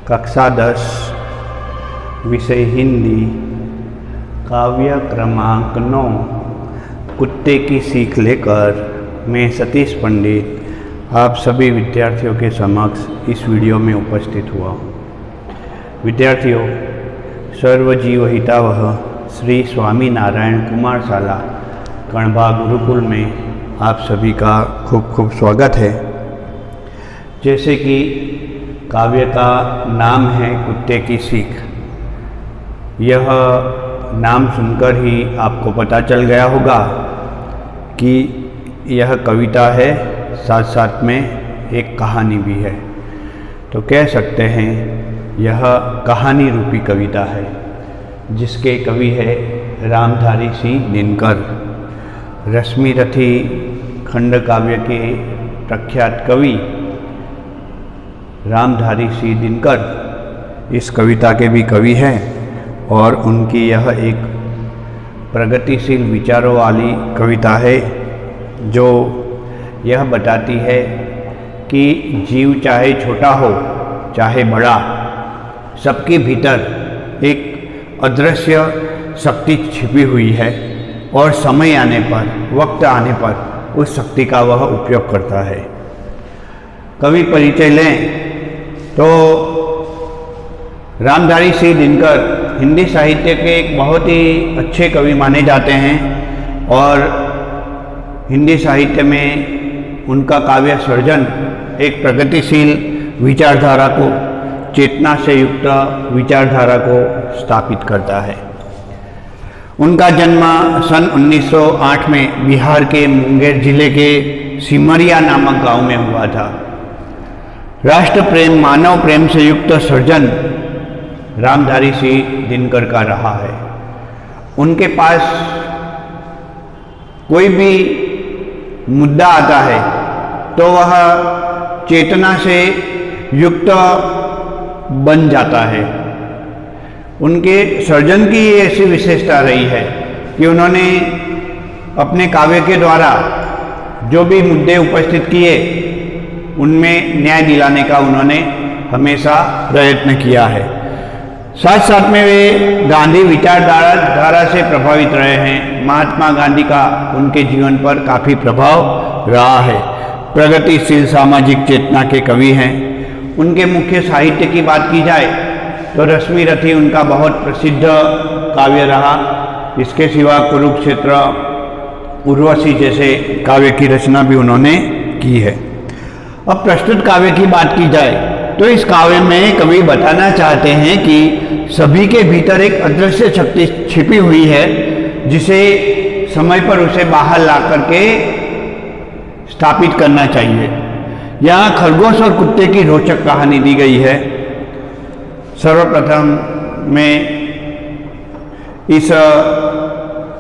कक्षा 10 विषय हिंदी, काव्य क्रमांक 9 कुत्ते की सीख लेकर मैं सतीश पंडित आप सभी विद्यार्थियों के समक्ष इस वीडियो में उपस्थित हुआ हूँ। विद्यार्थियों, सर्वजीव हितावह श्री स्वामी नारायण कुमारशाला कण्वा गुरुकुल में आप सभी का खूब खूब स्वागत है। जैसे कि काव्य का नाम है कुत्ते की सीख, यह नाम सुनकर ही आपको पता चल गया होगा कि यह कविता है, साथ साथ में एक कहानी भी है। तो कह सकते हैं यह कहानी रूपी कविता है, जिसके कवि है रामधारी सिंह दिनकर। रश्मिरथी खंड काव्य के प्रख्यात कवि रामधारी सिंह दिनकर इस कविता के भी कवि हैं और उनकी यह एक प्रगतिशील विचारों वाली कविता है, जो यह बताती है कि जीव चाहे छोटा हो चाहे बड़ा, सबके भीतर एक अदृश्य शक्ति छिपी हुई है और समय आने पर, वक्त आने पर उस शक्ति का वह उपयोग करता है। कवि परिचय लें तो रामधारी सिंह दिनकर हिंदी साहित्य के एक बहुत ही अच्छे कवि माने जाते हैं और हिंदी साहित्य में उनका काव्य सर्जन एक प्रगतिशील विचारधारा को, चेतना से युक्त विचारधारा को स्थापित करता है। उनका जन्म सन 1908 में बिहार के मुंगेर जिले के सिमरिया नामक गांव में हुआ था। राष्ट्र प्रेम, मानव प्रेम से युक्त सर्जन रामधारी सिंह दिनकर का रहा है। उनके पास कोई भी मुद्दा आता है तो वह चेतना से युक्त बन जाता है। उनके सर्जन की ऐसी विशेषता रही है कि उन्होंने अपने काव्य के द्वारा जो भी मुद्दे उपस्थित किए उनमें न्याय दिलाने का उन्होंने हमेशा प्रयत्न किया है। साथ साथ में वे गांधी विचारधारा से प्रभावित रहे हैं। महात्मा गांधी का उनके जीवन पर काफ़ी प्रभाव रहा है। प्रगतिशील सामाजिक चेतना के कवि हैं। उनके मुख्य साहित्य की बात की जाए तो रश्मिरथी उनका बहुत प्रसिद्ध काव्य रहा। इसके सिवा कुरुक्षेत्र, उर्वशी जैसे काव्य की रचना भी उन्होंने की है। अब प्रस्तुत काव्य की बात की जाए तो इस काव्य में कवि बताना चाहते हैं कि सभी के भीतर एक अदृश्य शक्ति छिपी हुई है, जिसे समय पर उसे बाहर ला करके स्थापित करना चाहिए। यहाँ खरगोश और कुत्ते की रोचक कहानी दी गई है। सर्वप्रथम मैं इस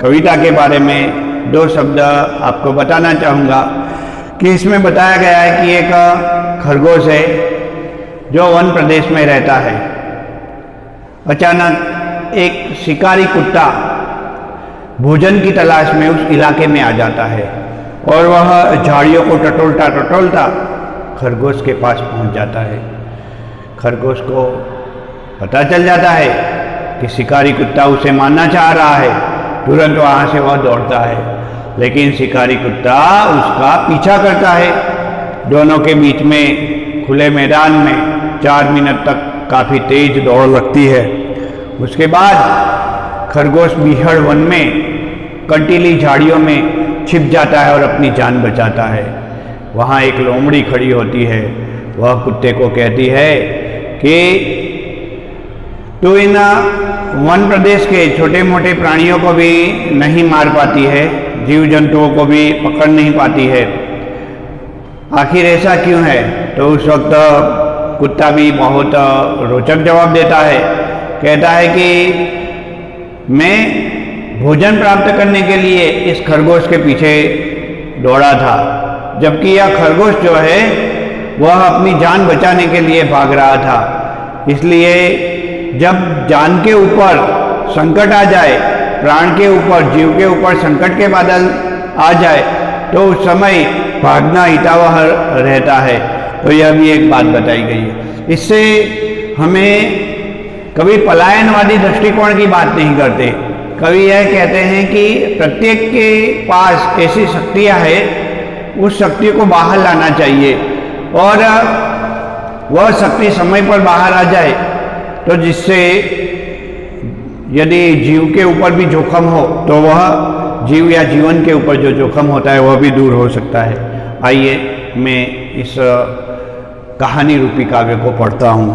कविता के बारे में दो शब्द आपको बताना चाहूँगा कि इसमें बताया गया है कि एक खरगोश है जो वन प्रदेश में रहता है। अचानक एक शिकारी कुत्ता भोजन की तलाश में उस इलाके में आ जाता है और वह झाड़ियों को टटोलता टटोलता खरगोश के पास पहुंच जाता है। खरगोश को पता चल जाता है कि शिकारी कुत्ता उसे मारना चाह रहा है। तुरंत वहाँ से वह दौड़ता है, लेकिन शिकारी कुत्ता उसका पीछा करता है। दोनों के बीच में खुले मैदान में 4 मिनट तक काफ़ी तेज दौड़ लगती है। उसके बाद खरगोश बीहड़ वन में कंटीली झाड़ियों में छिप जाता है और अपनी जान बचाता है। वहाँ एक लोमड़ी खड़ी होती है। वह कुत्ते को कहती है कि तू इन वन प्रदेश के छोटे मोटे प्राणियों को भी नहीं मार पाती है, जीव जंतुओं को भी पकड़ नहीं पाती है, आखिर ऐसा क्यों है? तो उस वक्त कुत्ता भी बहुत रोचक जवाब देता है। कहता है कि मैं भोजन प्राप्त करने के लिए इस खरगोश के पीछे दौड़ा था, जबकि यह खरगोश जो है वह अपनी जान बचाने के लिए भाग रहा था। इसलिए जब जान के ऊपर संकट आ जाए, प्राण के ऊपर, जीव के ऊपर संकट के बादल आ जाए, तो उस समय भागना हितावह रहता है। तो यह भी एक बात बताई गई है। इससे हमें कभी पलायनवादी दृष्टिकोण की बात नहीं करते। कवि यह कहते हैं कि प्रत्येक के पास ऐसी शक्तियां हैं, उस शक्ति को बाहर लाना चाहिए और वह शक्ति समय पर बाहर आ जाए तो जिससे यदि जीव के ऊपर भी जोखम हो तो वह जीव या जीवन के ऊपर जो जोखम होता है वह भी दूर हो सकता है। आइए मैं इस कहानी रूपी काव्य को पढ़ता हूँ।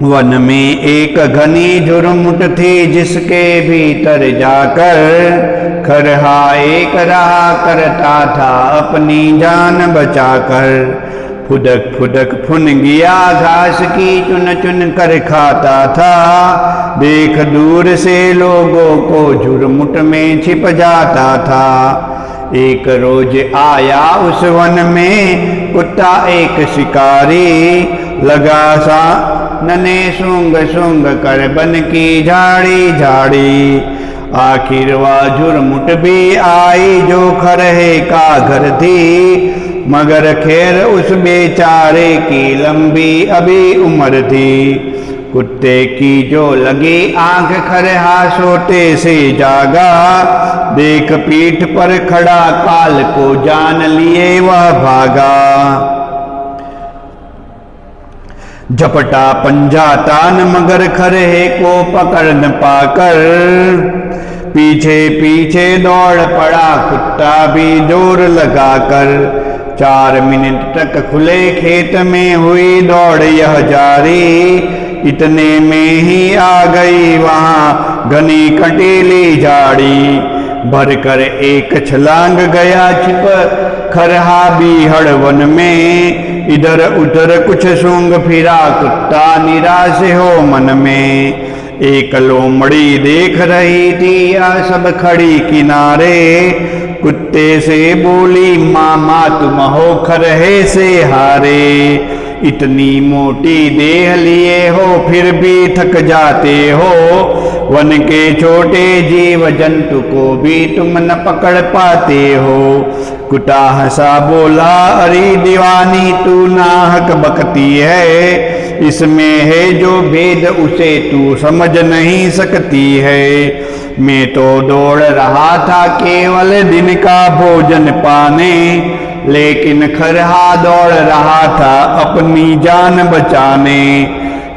वन में एक घनी झुरमुट थी जिसके भीतर जाकर खरहा एक रहा करता था अपनी जान बचाकर। फुदक फुदक फुन गया घास की चुन चुन कर खाता था, देख दूर से लोगों को झुरमुट में छिप जाता था। एक रोज आया उस वन में कुत्ता एक शिकारी, लगा सा नने सूंघ सूंघ कर बन की झाड़ी झाड़ी। आखिर वह झुरमुट भी आई जो खरहे का घर थी, मगर खैर उस बेचारे की लंबी अभी उम्र थी। कुत्ते की जो लगी आंख खरहा सोते से जागा, देख पीठ पर खड़ा काल को जान लिए वह भागा। झपटा पंजा तान मगर खरहे को पकड़ न पाकर, पीछे पीछे दौड़ पड़ा कुत्ता भी जोर लगाकर। 4 मिनट तक खुले खेत में हुई दौड़ यह जारी, इतने में ही आ गई वहां घनी कटीली झाड़ी। भरकर एक छलांग गया छिप खरहा बीहड़ वन में, इधर उधर कुछ सूंघ फिरा कुत्ता निराश हो मन में। एक लोमड़ी देख रही थी यह सब खड़ी किनारे, कुत्ते से बोली मामा तुम हो खरहे से हारे। इतनी मोटी देह लिए हो फिर भी थक जाते हो, वन के छोटे जीव जंतु को भी तुम न पकड़ पाते हो। कुत्ता हंसा बोला अरे दीवानी तू नाहक बकती है, इसमें है जो भेद उसे तू समझ नहीं सकती है। मैं तो दौड़ रहा था केवल दिन का भोजन पाने, लेकिन खरहा दौड़ रहा था अपनी जान बचाने।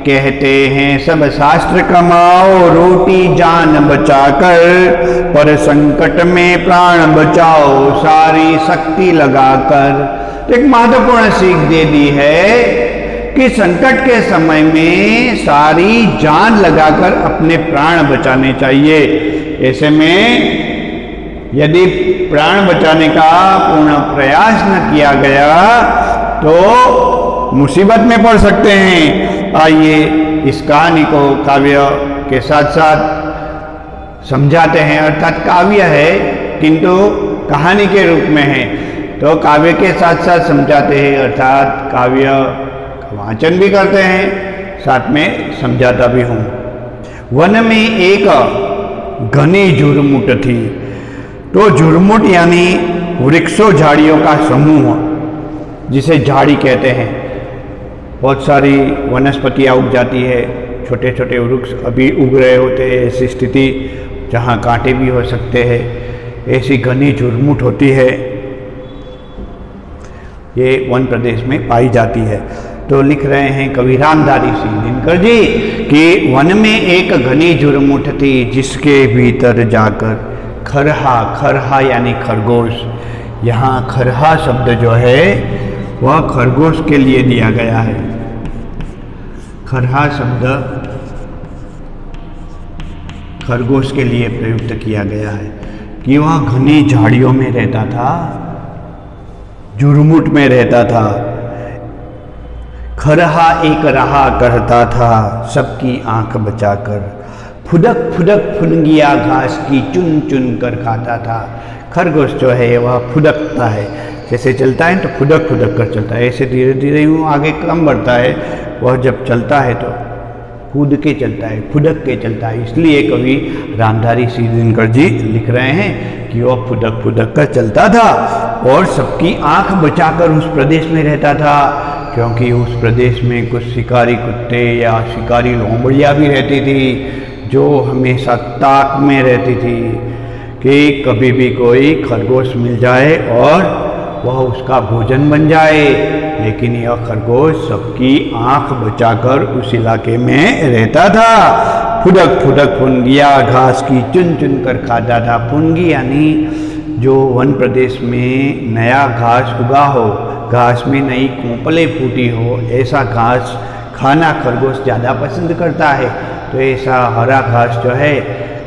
कहते हैं सब शास्त्र कमाओ रोटी जान बचाकर, पर संकट में प्राण बचाओ सारी शक्ति लगाकर। एक महत्वपूर्ण सीख दे दी है कि संकट के समय में सारी जान लगाकर अपने प्राण बचाने चाहिए। ऐसे में यदि प्राण बचाने का पूर्ण प्रयास न किया गया तो मुसीबत में पड़ सकते हैं। आइए इस कहानी को काव्य के साथ साथ समझाते हैं, अर्थात काव्य है किंतु कहानी के रूप में है, तो काव्य के साथ साथ समझाते हैं, अर्थात काव्य वाचन भी करते हैं साथ में समझाता भी हूँ। वन में एक घनी झुरमुट थी, तो झुरमुट यानी वृक्षों झाड़ियों का समूह जिसे झाड़ी कहते हैं। बहुत सारी वनस्पतियाँ उग जाती है, छोटे छोटे वृक्ष अभी उग रहे होते हैं, ऐसी स्थिति जहाँ कांटे भी हो सकते हैं, ऐसी घनी झुरमुट होती है, ये वन प्रदेश में पाई जाती है। तो लिख रहे हैं कवि रामधारी सिंह दिनकर जी कि वन में एक घनी झुरमुट थी जिसके भीतर जाकर खरहा, खरहा यानी खरगोश, यहाँ खरहा शब्द जो है वह खरगोश के लिए दिया गया है। खरहा शब्द खरगोश के लिए प्रयुक्त किया गया है कि वह घनी झाड़ियों में रहता था, झुरमुट में रहता था। खरहा एक रहा करता था सबकी आंख बचाकर, फुदक फुदक फुनगिया घास की चुन चुन कर खाता था। खरगोश जो है वह फुदकता है, जैसे चलता है तो फुदक फुदक कर चलता है, ऐसे धीरे धीरे यूँ आगे कम बढ़ता है। वह जब चलता है तो कूद के चलता है, फुदक के चलता है। इसलिए कवि रामधारी सिंह दिनकर जी लिख रहे हैं कि वह फुदक फुदक कर चलता था और सबकी आंख बचाकर उस प्रदेश में रहता था। क्योंकि उस प्रदेश में कुछ शिकारी कुत्ते या शिकारी लोमड़ियाँ भी रहती थी जो हमेशा ताक में रहती थी कि कभी भी कोई खरगोश मिल जाए और वह उसका भोजन बन जाए। लेकिन यह खरगोश सबकी आंख बचाकर उस इलाके में रहता था। फुदक फुदक फुनगिया घास की चुन चुन कर खाता था। फुनगी यानी जो वन प्रदेश में नया घास उगा हो, घास में नई कोंपलें फूटी हो, ऐसा घास खाना खरगोश ज़्यादा पसंद करता है। तो ऐसा हरा घास जो है,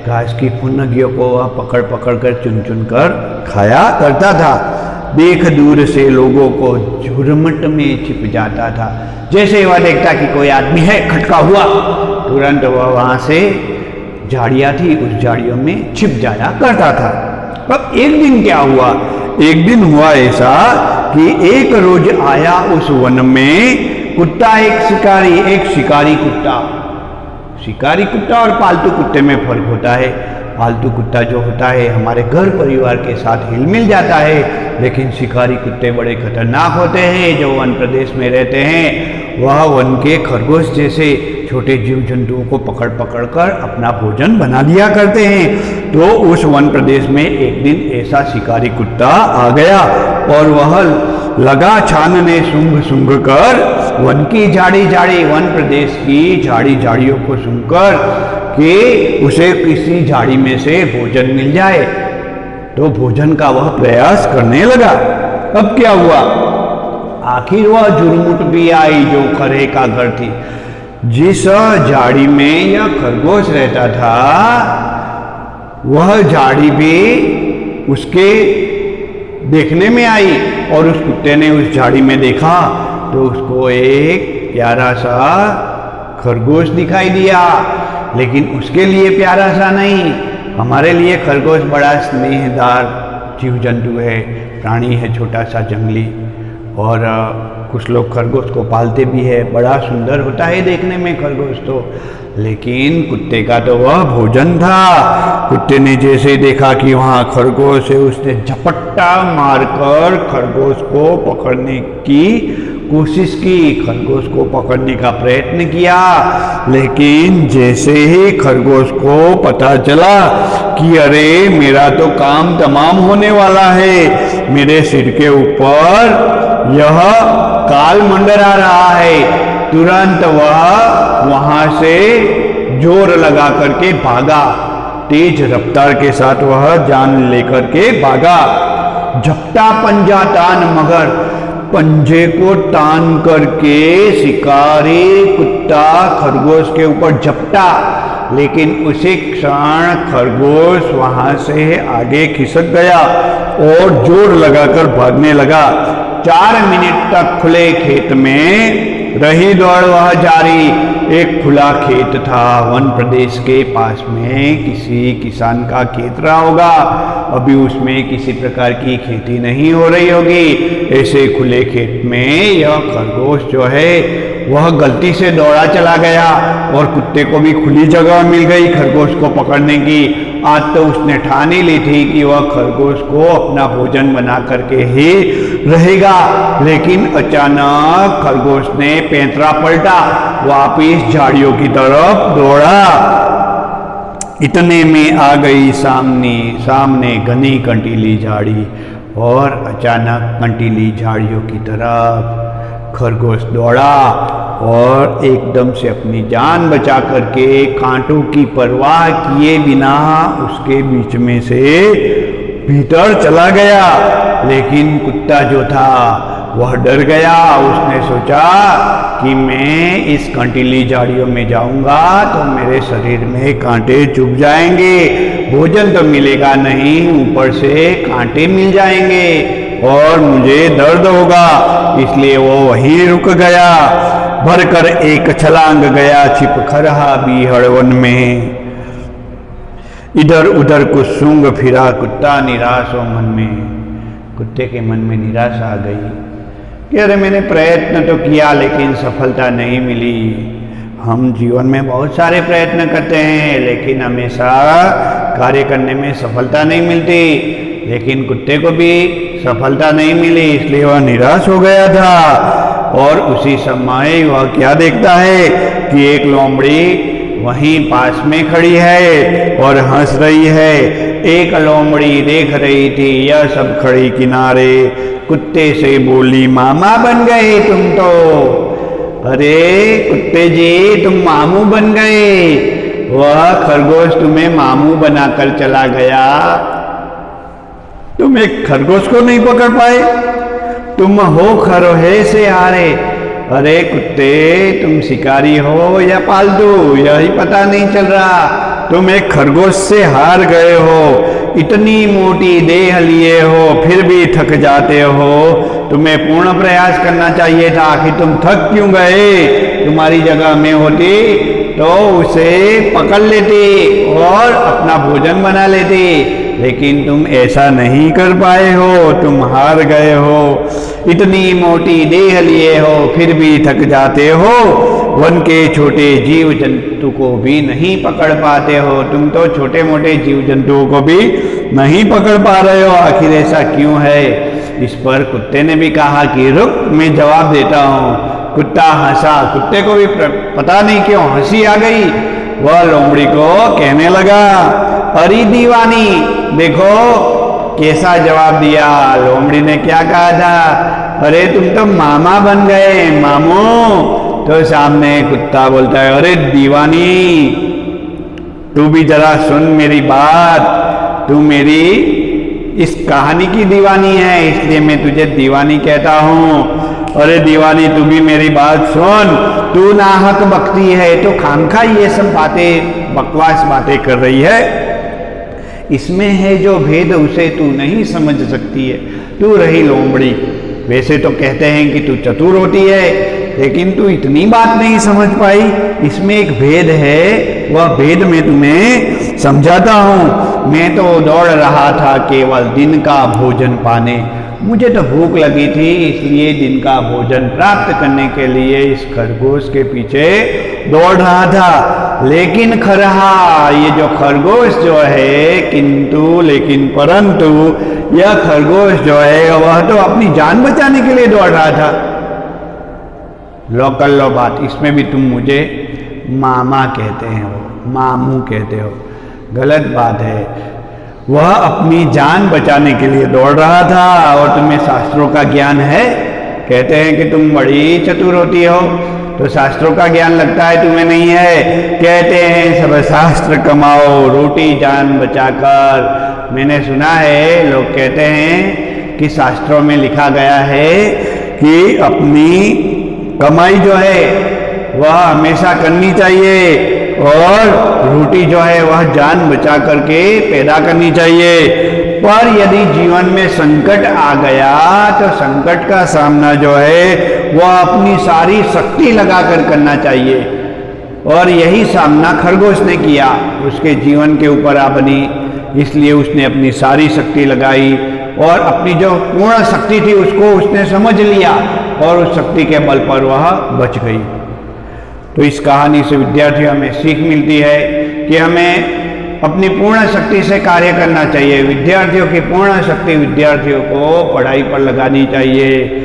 घास की फुनगियों को वह पकड़ पकड़ कर चुन चुन कर खाया करता था। देख दूर से लोगों को झुरमुट में छिप जाता था। जैसे वह देखता कि कोई आदमी है खटका हुआ, तुरंत वह वहाँ से झाड़ियाँ थी उस झाड़ियों में छिप जाया करता था। अब एक दिन क्या हुआ, एक दिन हुआ ऐसा कि एक रोज आया उस वन में कुत्ता, एक शिकारी कुत्ता। शिकारी कुत्ता और पालतू कुत्ते में फर्क होता है। पालतू कुत्ता जो होता है हमारे घर परिवार के साथ हिल मिल जाता है, लेकिन शिकारी कुत्ते बड़े खतरनाक होते हैं जो वन प्रदेश में रहते हैं। वह वन के खरगोश जैसे छोटे जीव जंतुओं को पकड़ पकड़ कर अपना भोजन बना लिया करते हैं। तो उस वन प्रदेश में एक दिन ऐसा शिकारी कुत्ता आ गया और वह लगा छानने सूंघ सूंघ कर वन की झाड़ी झाड़ी, वन प्रदेश की झाड़ी झाड़ियों को सूंघकर कि उसे किसी झाड़ी में से भोजन मिल जाए। तो भोजन का वह प्रयास करने लगा। अब क्या हुआ, आखिर वह झुरमुट भी आई जो खरे का घर थी। जिस झाड़ी में यह खरगोश रहता था वह झाड़ी भी उसके देखने में आई और उस कुत्ते ने उस झाड़ी में देखा तो उसको एक प्यारा सा खरगोश दिखाई दिया। लेकिन उसके लिए प्यारा सा नहीं, हमारे लिए खरगोश बड़ा स्नेहदार जीव जंतु है, प्राणी है, छोटा सा जंगली। और कुछ लोग खरगोश को पालते भी है, बड़ा सुंदर होता है देखने में खरगोश तो। लेकिन कुत्ते का तो वह भोजन था। कुत्ते ने जैसे देखा कि वहाँ खरगोश है, उसने झपट्टा मारकर खरगोश को पकड़ने की कोशिश की, खरगोश को पकड़ने का प्रयत्न किया। लेकिन जैसे ही खरगोश को पता चला कि अरे मेरा तो काम तमाम होने वाला है, मेरे सिर के ऊपर यह काल मंडरा रहा है, तुरंत वह वहां से जोर लगा करके भागा। तेज रफ्तार के साथ वह जान लेकर के भागा। झपटा पंजा तान मगर, पंजे को तान करके शिकारी कुत्ता खरगोश के ऊपर झपटा। लेकिन उसी क्षण खरगोश वहां से आगे खिसक गया और जोर लगाकर भागने लगा। 4 मिनट तक खुले खेत में रही दौड़ वह जारी। एक खुला खेत था, वन प्रदेश के पास में किसी किसान का खेत रहा होगा। अभी उसमें किसी प्रकार की खेती नहीं हो रही होगी। ऐसे खुले खेत में यह खरगोश जो है वह गलती से दौड़ा चला गया और कुत्ते को भी खुली जगह मिल गई खरगोश को पकड़ने की। आज तो उसने ठान ही ली थी कि वह खरगोश को अपना भोजन बना करके ही रहेगा। लेकिन अचानक खरगोश ने पैंतरा पलटा, वापिस झाड़ियों की तरफ दौड़ा। इतने में आ गई सामने घनी कंटीली झाड़ी और अचानक कंटीली झाड़ियों की तरफ खरगोश दौड़ा और एकदम से अपनी जान बचा करके कांटों की परवाह किए बिना उसके बीच में से भीतर चला गया। लेकिन कुत्ता जो था वह डर गया। उसने सोचा कि मैं इस कंटीली झाड़ियों में जाऊंगा तो मेरे शरीर में कांटे चुभ जाएंगे, भोजन तो मिलेगा नहीं, ऊपर से कांटे मिल जाएंगे और मुझे दर्द होगा। इसलिए वो वहीं रुक गया। भरकर एक छलांग गया छिप खरहा बीहड़वन में। इधर उधर कुछ सूंघ फिरा कुत्ता निराश हो मन में। कुत्ते के मन में निराशा आ गई कि अरे मैंने प्रयत्न तो किया लेकिन सफलता नहीं मिली। हम जीवन में बहुत सारे प्रयत्न करते हैं लेकिन हमेशा कार्य करने में सफलता नहीं मिलती। लेकिन कुत्ते को भी सफलता नहीं मिली, इसलिए वह निराश हो गया था। और उसी समय वह क्या देखता है कि एक लोमड़ी वहीं पास में खड़ी है और हंस रही है। एक लोमड़ी देख रही थी यह सब खड़ी किनारे, कुत्ते से बोली, मामा बन गए तुम तो। अरे कुत्ते जी, तुम मामू बन गए। वह खरगोश तुम्हें मामू बनाकर चला गया, तुम एक खरगोश को नहीं पकड़ पाए, तुम हो खरोहे से हारे। अरे कुत्ते, तुम शिकारी हो या पालतू यही पता नहीं चल रहा, तुम एक खरगोश से हार गए हो। इतनी मोटी देह लिए हो फिर भी थक जाते हो, तुम्हें पूर्ण प्रयास करना चाहिए था। आखिर तुम थक क्यों गए? तुम्हारी जगह में होती तो उसे पकड़ लेती और अपना भोजन बना लेती, लेकिन तुम ऐसा नहीं कर पाए हो, तुम हार गए हो। इतनी मोटी देह लिए हो फिर भी थक जाते हो, वन के छोटे जीव जंतु को भी नहीं पकड़ पाते हो, तुम तो छोटे मोटे जीव जंतुओं को भी नहीं पकड़ पा रहे हो, आखिर ऐसा क्यों है? इस पर कुत्ते ने भी कहा कि रुक, मैं जवाब देता हूँ। कुत्ता हंसा, कुत्ते को भी पता नहीं क्यों हंसी आ गई। वह लोमड़ी को कहने लगा, अरे दीवानी, देखो कैसा जवाब दिया। लोमड़ी ने क्या कहा था? अरे तुम तो मामा बन गए, मामू। तो सामने कुत्ता बोलता है, अरे दीवानी, तू भी जरा सुन मेरी बात, तू मेरी इस कहानी की दीवानी है, इसलिए मैं तुझे दीवानी कहता हूँ। अरे दीवानी, तू भी मेरी बात सुन, तू नाहक बकती है, तो खामखा ये सब बातें, बकवास बातें कर रही है। इसमें है जो भेद उसे तू नहीं समझ सकती है। तू रही लोमड़ी, वैसे तो कहते हैं कि तू चतुर होती है, लेकिन तू इतनी बात नहीं समझ पाई। इसमें एक भेद है, वह भेद मैं तुम्हें समझाता हूँ। मैं तो दौड़ रहा था केवल दिन का भोजन पाने, मुझे तो भूख लगी थी, इसलिए दिन का भोजन प्राप्त करने के लिए इस खरगोश के पीछे दौड़ रहा था। लेकिन खरहा, ये जो खरगोश जो है, किंतु लेकिन परंतु यह खरगोश जो है वह तो अपनी जान बचाने के लिए दौड़ रहा था। लो कर लो बात, इसमें भी तुम मुझे मामा कहते हो, मामू कहते हो, गलत बात है। वह अपनी जान बचाने के लिए दौड़ रहा था और तुम्हें शास्त्रों का ज्ञान है। कहते हैं कि तुम बड़ी चतुर होती हो, तो शास्त्रों का ज्ञान लगता है तुम्हें नहीं है। कहते हैं सब शास्त्र कमाओ रोटी जान बचाकर। मैंने सुना है, लोग कहते हैं कि शास्त्रों में लिखा गया है कि अपनी कमाई जो है वह हमेशा करनी चाहिए और रोटी जो है वह जान बचा करके पैदा करनी चाहिए। पर यदि जीवन में संकट आ गया तो संकट का सामना जो है वह अपनी सारी शक्ति लगाकर करना चाहिए, और यही सामना खरगोश ने किया। उसके जीवन के ऊपर आ बनी, इसलिए उसने अपनी सारी शक्ति लगाई और अपनी जो पूर्ण शक्ति थी उसको उसने समझ लिया और उस शक्ति के बल पर वह बच गई। तो इस कहानी से विद्यार्थियों हमें सीख मिलती है कि हमें अपनी पूर्ण शक्ति से कार्य करना चाहिए। विद्यार्थियों की पूर्ण शक्ति विद्यार्थियों को पढ़ाई पर लगानी चाहिए।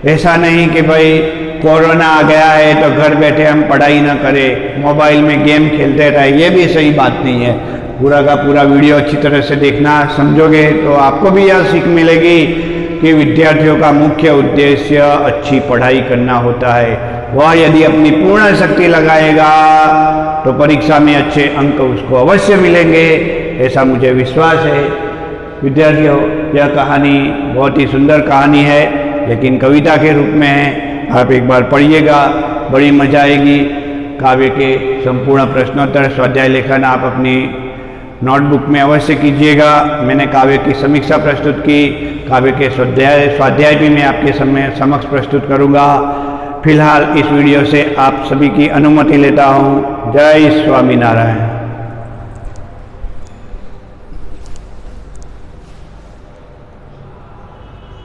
ऐसा नहीं कि भाई कोरोना आ गया है तो घर बैठे हम पढ़ाई ना करें, मोबाइल में गेम खेलते रहे, ये भी सही बात नहीं है। पूरा का पूरा वीडियो अच्छी तरह से देखना, समझोगे तो आपको भी यह सीख मिलेगी कि विद्यार्थियों का मुख्य उद्देश्य अच्छी पढ़ाई करना होता है। वह यदि अपनी पूर्ण शक्ति लगाएगा तो परीक्षा में अच्छे अंक उसको अवश्य मिलेंगे, ऐसा मुझे विश्वास है। विद्यार्थियों, यह कहानी बहुत ही सुंदर कहानी है, लेकिन कविता के रूप में है। आप एक बार पढ़िएगा, बड़ी मजा आएगी। काव्य के संपूर्ण प्रश्नोत्तर स्वाध्याय लेखन आप अपनी नोटबुक में अवश्य कीजिएगा। मैंने काव्य की समीक्षा प्रस्तुत की, काव्य के स्वाध्याय भी मैं आपके समक्ष प्रस्तुत करूंगा। फिलहाल इस वीडियो से आप सभी की अनुमति लेता हूं। जय स्वामीनारायण।